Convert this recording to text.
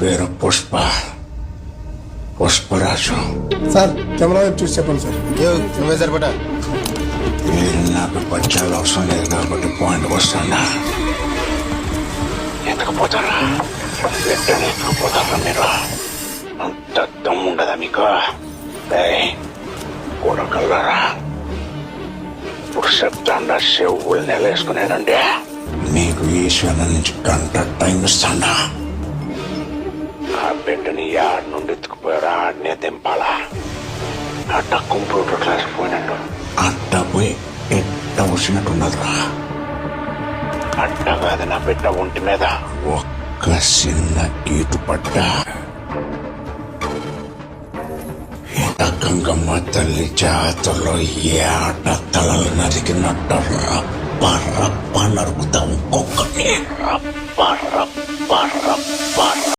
పేరు Pushparaju. Sir camera వైపు చూసి చెప్పండి సార్. నువ్వే సరిపడా. మీరు నాకు పరిచయాలు అవసరం లేదు కాబట్టి పాయింట్కి వస్తాడా. ఎతకపోతారా వెంటనే ఎత్తుకుపోతారా మీరు? అంత దమ్ముండదా మీకు? కొడకల్లారా ఇప్పుడు చెప్తాండా చెవులు నెలేసుకునేనండి. మీకు ఈశ్వర నుంచి గంట టైం ఇస్తాడా. ఆ బిడ్డని యాడ్ నుండి ఎత్తుకుపోయారా ఆడనే దింపాలా. అట్ట కంప్యూటర్ క్లాస్ పోయినట్టు అట్ట పోయి ఎట్ట వచ్చినట్టున్నదిరా. అట్ట కాదు నా బిడ్డ ఒంటి మీద ఒక్క చిన్న గీటు పడ్డ గంగమ్మ తల్లి జాతరలో ఏ ఆట తలలు నరికినట్టు రప్ప రప్ప నరుకుతాం. ఒక్కొక్కటి రప్ప రప్ప రప్ప